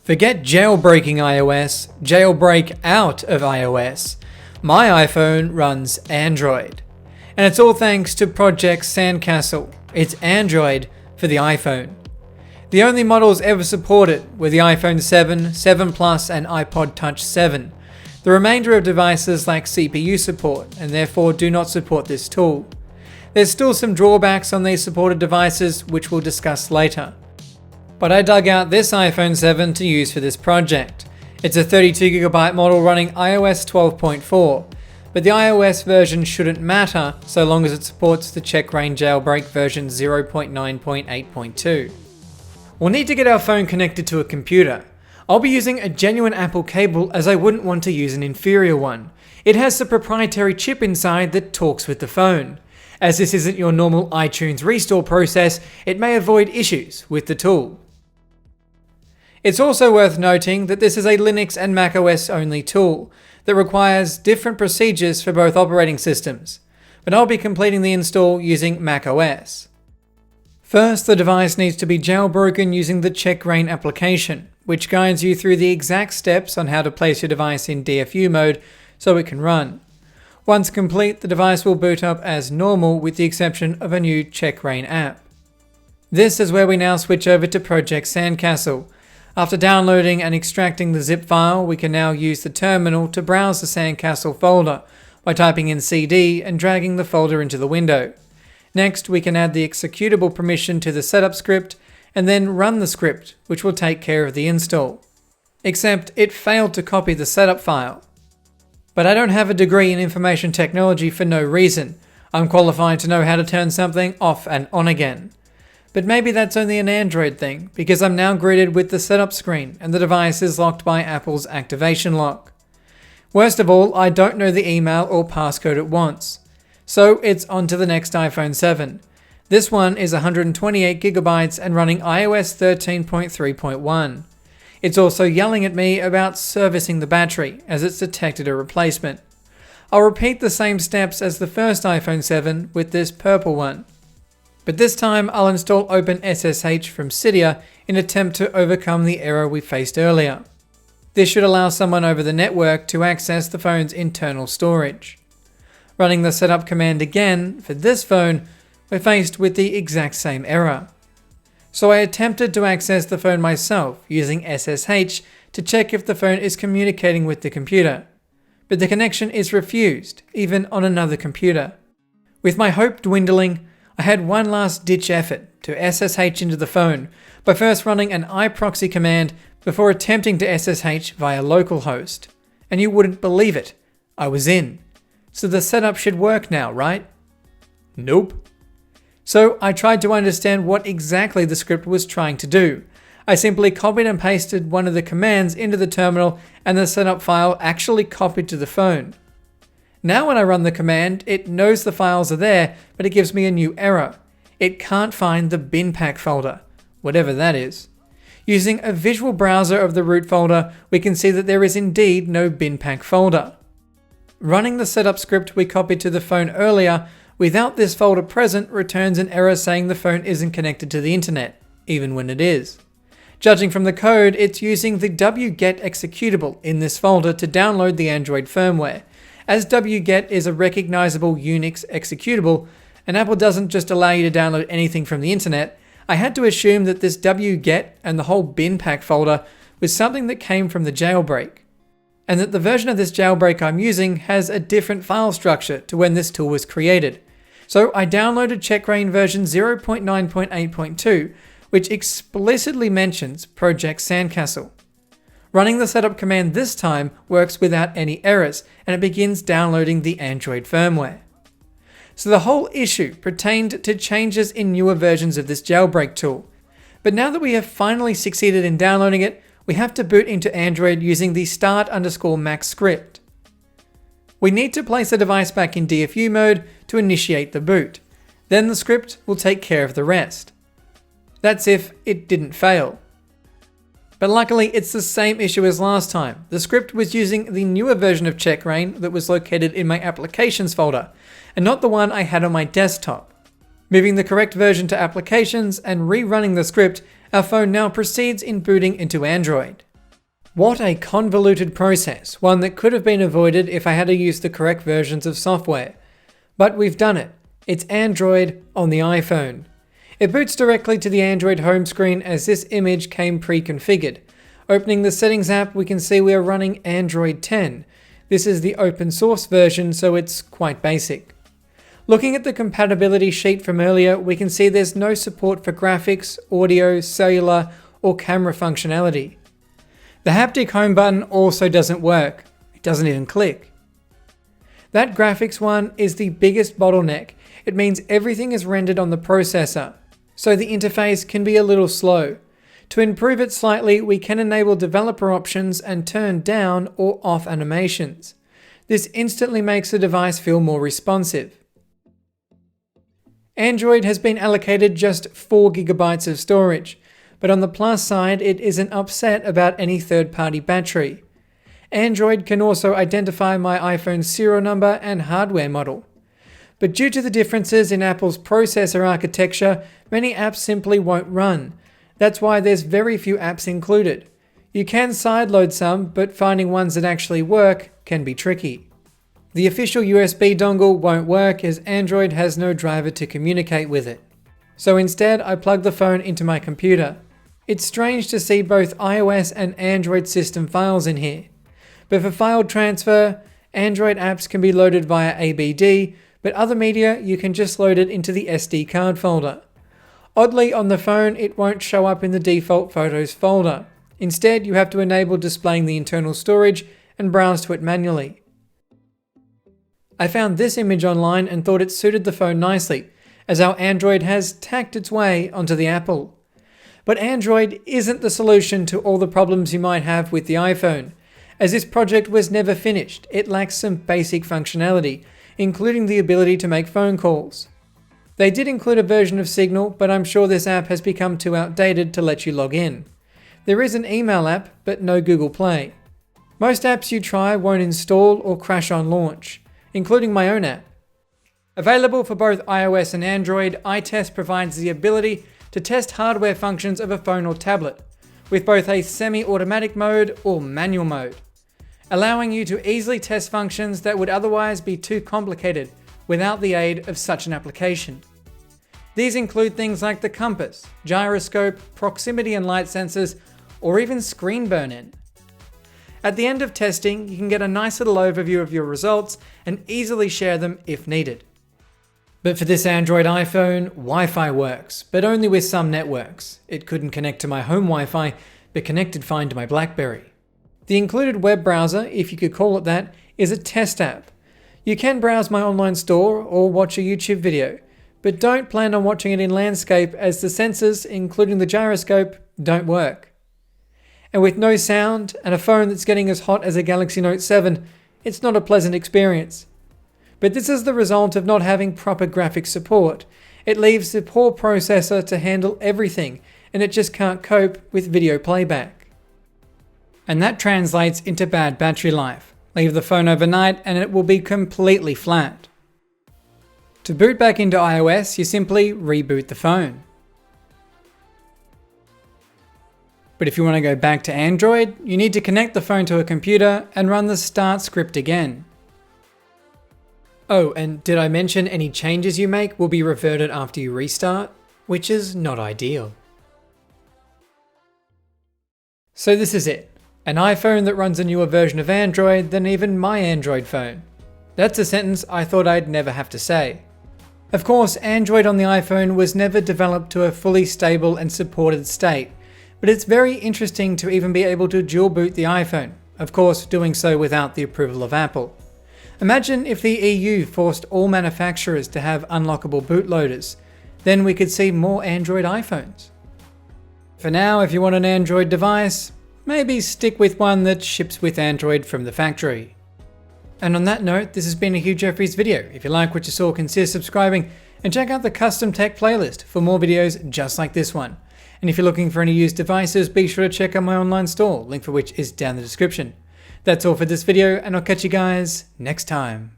Forget jailbreaking iOS, jailbreak out of iOS. My iPhone runs Android. And it's all thanks to Project Sandcastle. It's Android for the iPhone. The only models ever supported were the iPhone 7, 7 Plus and iPod Touch 7. The remainder of devices lack CPU support and therefore do not support this tool. There's still some drawbacks on these supported devices which we'll discuss later. But I dug out this iPhone 7 to use for this project. It's a 32GB model running iOS 12.4, but the iOS version shouldn't matter so long as it supports the checkra1n jailbreak version 0.9.8.2. We'll need to get our phone connected to a computer. I'll be using a genuine Apple cable as I wouldn't want to use an inferior one. It has the proprietary chip inside that talks with the phone. As this isn't your normal iTunes restore process, it may avoid issues with the tool. It's also worth noting that this is a Linux and macOS only tool that requires different procedures for both operating systems, but I'll be completing the install using macOS. First, the device needs to be jailbroken using the checkra1n application, which guides you through the exact steps on how to place your device in DFU mode so it can run. Once complete, the device will boot up as normal with the exception of a new checkra1n app. This is where we now switch over to Project Sandcastle. After downloading and extracting the zip file, we can now use the terminal to browse the Sandcastle folder by typing in CD and dragging the folder into the window. Next, we can add the executable permission to the setup script and then run the script, which will take care of the install. Except it failed to copy the setup file. But I don't have a degree in information technology for no reason. I'm qualified to know how to turn something off and on again. But maybe that's only an Android thing, because I'm now greeted with the setup screen and the device is locked by Apple's activation lock. Worst of all, I don't know the email or passcode it wants. So it's on to the next iPhone 7. This one is 128GB and running iOS 13.3.1. It's also yelling at me about servicing the battery as it's detected a replacement. I'll repeat the same steps as the first iPhone 7 with this purple one. But this time I'll install OpenSSH from Cydia in an attempt to overcome the error we faced earlier. This should allow someone over the network to access the phone's internal storage. Running the setup command again for this phone, we're faced with the exact same error. So I attempted to access the phone myself using SSH to check if the phone is communicating with the computer. But the connection is refused, even on another computer. With my hope dwindling, I had one last ditch effort to SSH into the phone by first running an iProxy command before attempting to SSH via localhost. And you wouldn't believe it, I was in. So the setup should work now, right? Nope. So I tried to understand what exactly the script was trying to do. I simply copied and pasted one of the commands into the terminal and the setup file actually copied to the phone. Now when I run the command, it knows the files are there, but it gives me a new error. It can't find the binpack folder, whatever that is. Using a visual browser of the root folder, we can see that there is indeed no binpack folder. Running the setup script we copied to the phone earlier, without this folder present, returns an error saying the phone isn't connected to the internet, even when it is. Judging from the code, it's using the wget executable in this folder to download the Android firmware. As wget is a recognizable Unix executable, and Apple doesn't just allow you to download anything from the internet, I had to assume that this wget and the whole binpack folder was something that came from the jailbreak, and that the version of this jailbreak I'm using has a different file structure to when this tool was created. So I downloaded checkra1n version 0.9.8.2, which explicitly mentions Project Sandcastle. Running the setup command this time works without any errors, and it begins downloading the Android firmware. So the whole issue pertained to changes in newer versions of this jailbreak tool. But now that we have finally succeeded in downloading it, we have to boot into Android using the start_Mac script. We need to place the device back in DFU mode to initiate the boot. Then the script will take care of the rest. That's if it didn't fail. But luckily, it's the same issue as last time. The script was using the newer version of checkra1n that was located in my applications folder, and not the one I had on my desktop. Moving the correct version to applications and rerunning the script, our phone now proceeds in booting into Android. What a convoluted process, one that could have been avoided if I had to use the correct versions of software. But we've done it. It's Android on the iPhone. It boots directly to the Android home screen as this image came pre-configured. Opening the Settings app, we can see we are running Android 10. This is the open source version, so it's quite basic. Looking at the compatibility sheet from earlier, we can see there's no support for graphics, audio, cellular, or camera functionality. The haptic home button also doesn't work. It doesn't even click. That graphics one is the biggest bottleneck. It means everything is rendered on the processor, so the interface can be a little slow. To improve it slightly, we can enable developer options and turn down or off animations. This instantly makes the device feel more responsive. Android has been allocated just 4 GB of storage, but on the plus side, it isn't upset about any third-party battery. Android can also identify my iPhone's serial number and hardware model. But due to the differences in Apple's processor architecture, many apps simply won't run. That's why there's very few apps included. You can sideload some, but finding ones that actually work can be tricky. The official USB dongle won't work as Android has no driver to communicate with it. So instead, I plug the phone into my computer. It's strange to see both iOS and Android system files in here. But for file transfer, Android apps can be loaded via ABD, but other media you can just load it into the SD card folder. Oddly, on the phone, it won't show up in the default Photos folder. Instead, you have to enable displaying the internal storage and browse to it manually. I found this image online and thought it suited the phone nicely, as our Android has tacked its way onto the Apple. But Android isn't the solution to all the problems you might have with the iPhone. As this project was never finished, it lacks some basic functionality, including the ability to make phone calls. They did include a version of Signal, but I'm sure this app has become too outdated to let you log in. There is an email app, but no Google Play. Most apps you try won't install or crash on launch, including my own app. Available for both iOS and Android, iTest provides the ability to test hardware functions of a phone or tablet, with both a semi-automatic mode or manual mode, allowing you to easily test functions that would otherwise be too complicated without the aid of such an application. These include things like the compass, gyroscope, proximity and light sensors, or even screen burn-in. At the end of testing, you can get a nice little overview of your results and easily share them if needed. But for this Android iPhone, Wi-Fi works, but only with some networks. It couldn't connect to my home Wi-Fi, but connected fine to my BlackBerry. The included web browser, if you could call it that, is a test app. You can browse my online store or watch a YouTube video, but don't plan on watching it in landscape as the sensors, including the gyroscope, don't work. And with no sound and a phone that's getting as hot as a Galaxy Note 7, it's not a pleasant experience. But this is the result of not having proper graphics support. It leaves the poor processor to handle everything, and it just can't cope with video playback. And that translates into bad battery life. Leave the phone overnight and it will be completely flat. To boot back into iOS, you simply reboot the phone. But if you want to go back to Android, you need to connect the phone to a computer and run the start script again. Oh, and did I mention any changes you make will be reverted after you restart? Which is not ideal. So this is it. An iPhone that runs a newer version of Android than even my Android phone. That's a sentence I thought I'd never have to say. Of course, Android on the iPhone was never developed to a fully stable and supported state, but it's very interesting to even be able to dual boot the iPhone, of course doing so without the approval of Apple. Imagine if the EU forced all manufacturers to have unlockable bootloaders, then we could see more Android iPhones. For now, if you want an Android device, maybe stick with one that ships with Android from the factory. And on that note, this has been a Hugh Jeffries video. If you like what you saw, consider subscribing and check out the custom tech playlist for more videos just like this one. And if you're looking for any used devices, be sure to check out my online store, link for which is down in the description. That's all for this video, and I'll catch you guys next time.